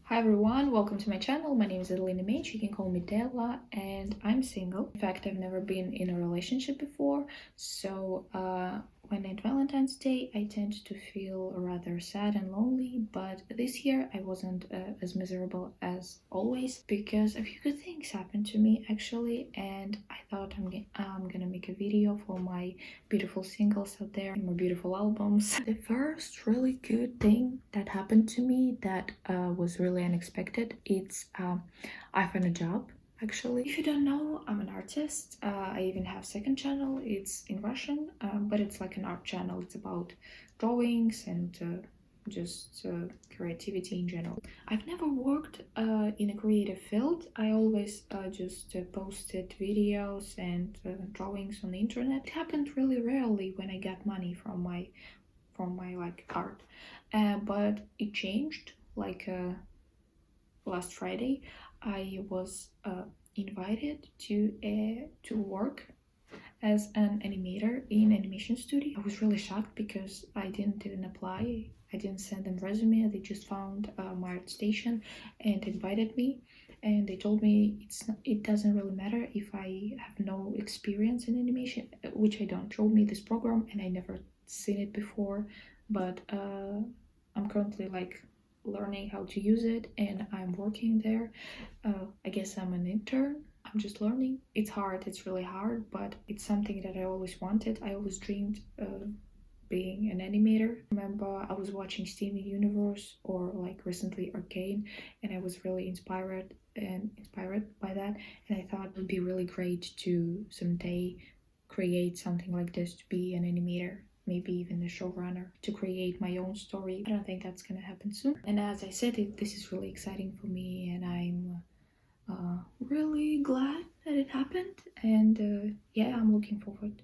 Hi everyone, welcome to my channel. My name is mage, you can call me Della, and I'm single. In fact, I've never been in a relationship before, so when it's Valentine's Day, I tend to feel rather sad and lonely, but this year I wasn't as miserable as always because a few good things happened to me actually, and I thought I'm gonna make a video for my beautiful singles out there, my beautiful albums. The first really good thing that happened to me that was really unexpected, it's I found a job. Actually, if you don't know, I'm an artist. I even have second channel. It's in Russian, but it's like an art channel. It's about drawings and just creativity in general. I've never worked in a creative field. I always just posted videos and drawings on the internet. It happened really rarely when I got money from my like art, but it changed like last Friday. I was invited to work as an animator in animation studio. I was really shocked because I didn't apply. I didn't send them resume. They just found my art station and invited me. And they told me it doesn't really matter if I have no experience in animation, which I don't. Told me this program and I never seen it before, but I'm currently like learning how to use it and I'm working there. I guess I'm an intern. I'm just learning. It's hard, it's really hard, but it's something that I always wanted. I always dreamed of being an animator. I remember I was watching Steven Universe or like recently Arcane, and I was really inspired by that, and I thought it would be really great to someday create something like this, to be an animator, maybe even a showrunner, to create my own story. I don't think that's gonna happen soon. And as I said, this is really exciting for me, and I'm really glad that it happened. And yeah, I'm looking forward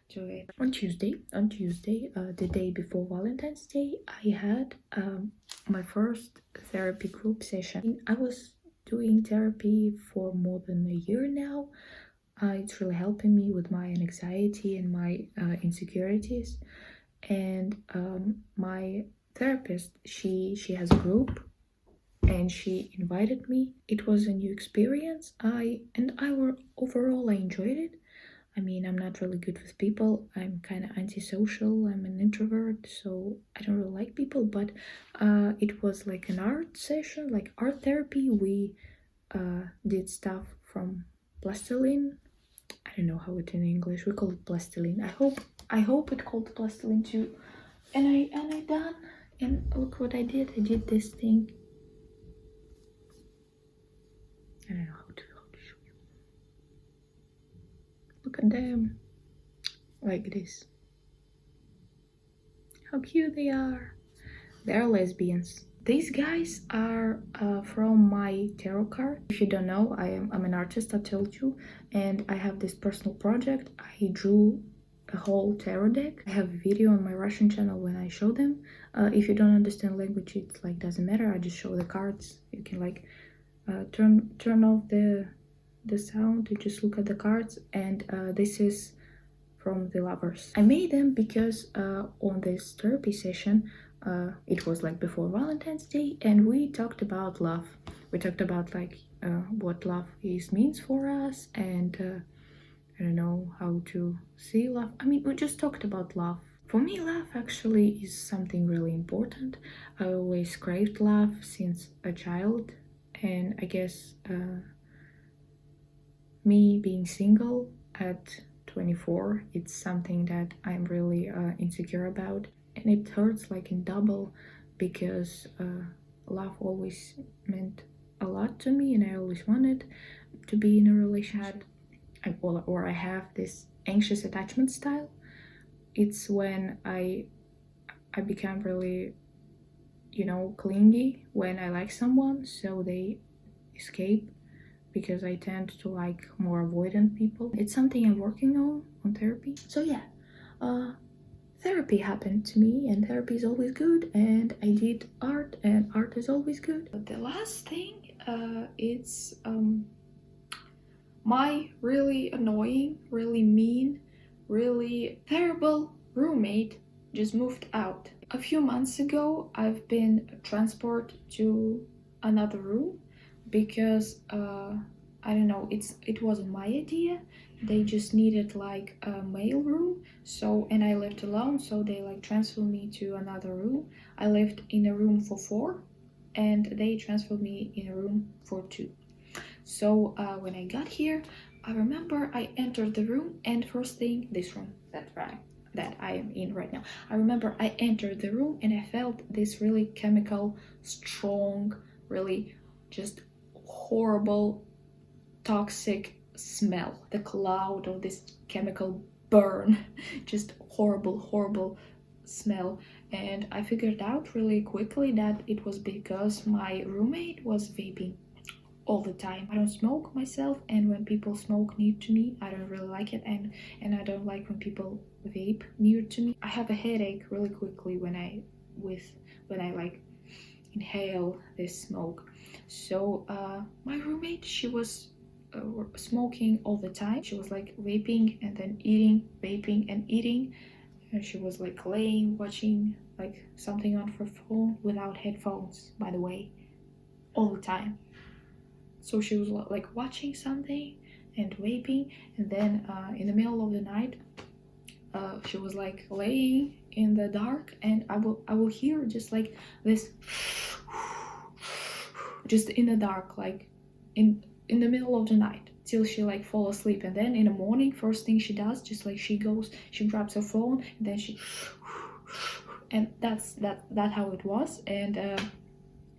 to it. On Tuesday, the day before Valentine's Day, I had my first therapy group session. I was doing therapy for more than a year now. It's really helping me with my anxiety and my insecurities. And my therapist, she has a group, and she invited me. It was a new experience. I overall I enjoyed it. I mean, I'm not really good with people. I'm kind of antisocial. I'm an introvert, so I don't really like people. But it was like an art session, like art therapy. We did stuff from plastilene. I don't know how it in English. We call it plastilene. I hope it called plastilene too. And I done. And look what I did. I did this thing. I don't know how to show you. Look at them. Like this. How cute they are. They're lesbians. These guys are from my tarot card. If you don't know, I'm an artist, I told you, and I have this personal project. I drew a whole tarot deck. I have a video on my Russian channel when I show them. If you don't understand language, it like doesn't matter. I just show the cards. You can like turn off the sound. You just look at the cards, and this is from the lovers. I made them because on this therapy session, it was like before Valentine's Day, and we talked about love. We talked about like what love means for us, and I don't know how to see love. I mean, we just talked about love. For me, love actually is something really important. I always craved love since a child, and I guess me being single at 24, it's something that I'm really insecure about, and it hurts like in double because love always meant a lot to me, and I always wanted to be in a relationship. I have this anxious attachment style. It's when I become really, clingy when I like someone, so they escape because I tend to like more avoidant people. It's something I'm working on therapy. So yeah, therapy happened to me, and therapy is always good, and I did art, and art is always good. But the last thing, it's my really annoying, really mean, really terrible roommate just moved out. A few months ago, I've been transferred to another room because I don't know, it wasn't my idea. They just needed like a male room, so and I lived alone, so they like transferred me to another room. I lived in a room for four, and they transferred me in a room for two. So when I got here, I remember I entered the room, and first thing, this room that I am in right now. I remember I entered the room and I felt this really chemical, strong, really just horrible, toxic smell. The cloud of this chemical burn, just horrible, horrible smell. And I figured out really quickly that it was because my roommate was vaping all the time. I don't smoke myself, and when people smoke near to me, I don't really like it, and I don't like when people vape near to me. I have a headache really quickly when I like inhale this smoke. So my roommate, she was smoking all the time. She was like vaping and then eating, vaping and eating, and she was like laying watching like something on her phone without headphones, by the way, all the time. So she was like watching something and vaping, and then in the middle of the night, she was like laying in the dark, and I will hear just like this, just in the dark, like in the middle of the night, till she like fall asleep. And then in the morning, first thing she does, just like she grabs her phone, and then she, and that how it was. And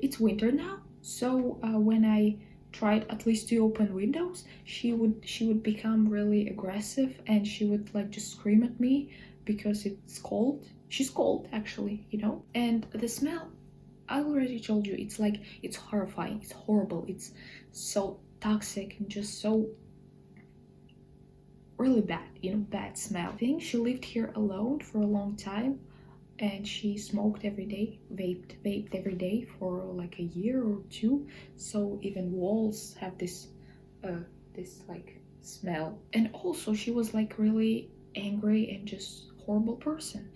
it's winter now, so when I tried at least to open windows, she would become really aggressive, and she would like just scream at me because it's cold. She's cold actually, you know. And the smell, I already told you, it's like, it's horrifying, it's horrible, it's so toxic and just so really bad, you know, bad smell. I think she lived here alone for a long time, and she smoked every day, vaped every day for like a year or two. So even walls have this this like smell. And also she was like really angry and just horrible person.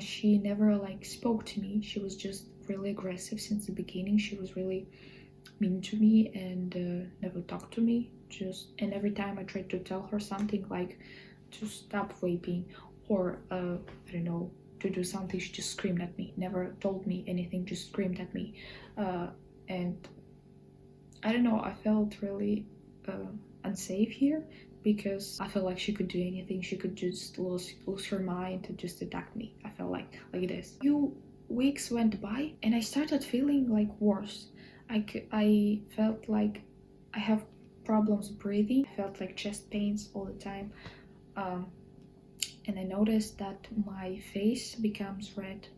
She never like spoke to me. She was just really aggressive since the beginning. She was really mean to me and never talked to me. Just, and every time I tried to tell her something like to stop vaping or I don't know, to do something, she just screamed at me. Never told me anything, just screamed at me. And I don't know, I felt really unsafe here because I felt like she could do anything. She could just lose her mind and just attack me. I felt like this. Few weeks went by and I started feeling like worse. I felt like I have problems breathing. I felt like chest pains all the time. And I noticed that my face becomes red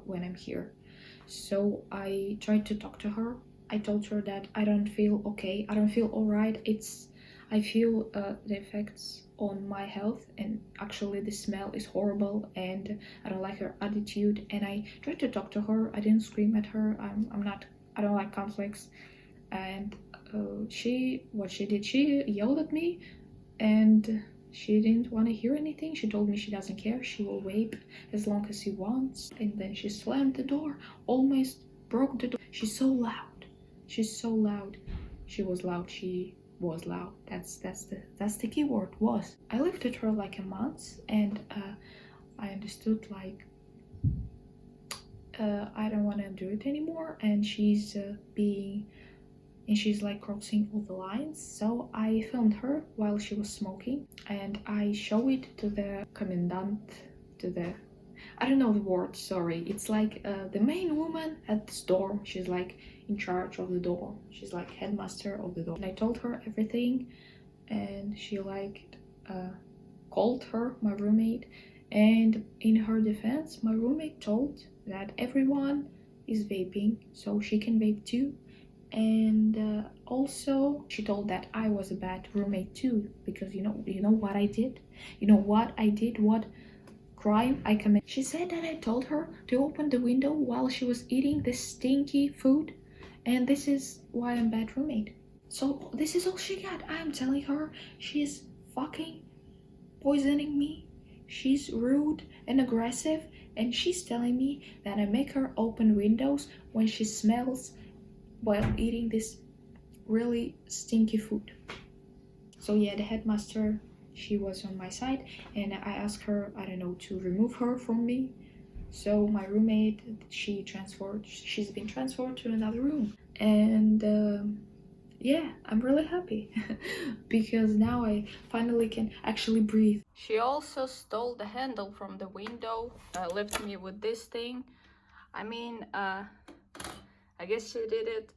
when I'm here. So I tried to talk to her. I told her that I don't feel okay, I don't feel alright. I feel the effects on my health, and actually the smell is horrible, and I don't like her attitude. And I tried to talk to her. I didn't scream at her. I don't like conflicts. And what she did, she yelled at me, and she didn't want to hear anything. She told me she doesn't care. She will vape as long as she wants. And then she slammed the door, almost broke the door. She's so loud. She's so loud. She was loud. She was loud. That's the key word, was. I lived with her like a month, and I understood like I don't want to do it anymore, and she's like crossing all the lines. So I filmed her while she was smoking, and I show it to the commandant, to the, I don't know the word, sorry. It's like the main woman at the store. She's like in charge of the door. She's like headmaster of the door. And I told her everything, and she like called her, my roommate. And in her defense, my roommate told that everyone is vaping, so she can vape too. And also she told that I was a bad roommate too, because you know what I did, what crime I committed. She said that I told her to open the window while she was eating this stinky food, and this is why I'm bad roommate. So this is all she got. I'm telling her she's fucking poisoning me. She's rude and aggressive, and she's telling me that I make her open windows when she smells while eating this really stinky food. So yeah, the headmaster, she was on my side, and I asked her, I don't know, to remove her from me. So my roommate, she's been transferred to another room. And yeah, I'm really happy because now I finally can actually breathe. She also stole the handle from the window, left me with this thing. I mean, I guess she did it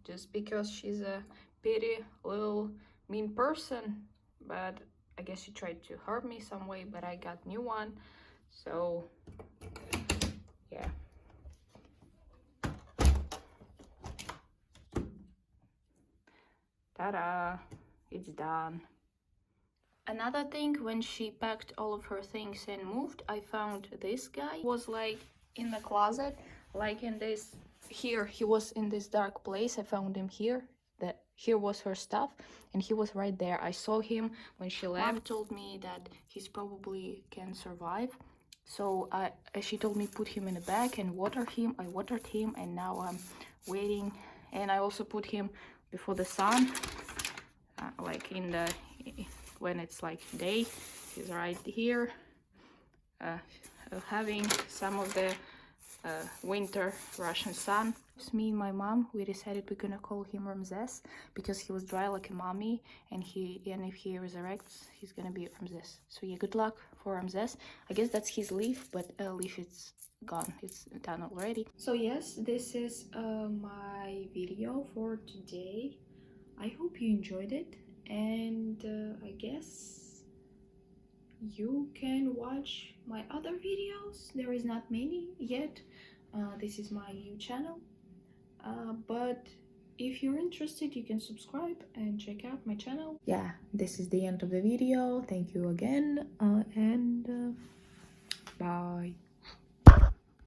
just because she's a petty little mean person, but I guess she tried to hurt me some way, but I got new one. So yeah. Ta-da! It's done. Another thing, when she packed all of her things and moved, I found this guy. He was like in the closet, like in this here. He was in this dark place. I found him here. That here was her stuff, and he was right there. I saw him when she left. Mom told me that he's probably can survive. So she told me put him in a bag and water him. I watered him, and now I'm waiting. And I also put him before the sun, like in the when it's like day. He's right here, having some of the winter Russian sun. It's me and my mom, we decided we're gonna call him Ramses because he was dry like a mummy, and if he resurrects, he's gonna be Ramses. So yeah, good luck for Ramses. I guess that's his leaf, but leaf is gone, it's done already. So yes, this is my video for today. I hope you enjoyed it, and I guess you can watch my other videos. There is not many yet. This is my new channel, but if you're interested, you can subscribe and check out my channel. Yeah, this is the end of the video. Thank you again, and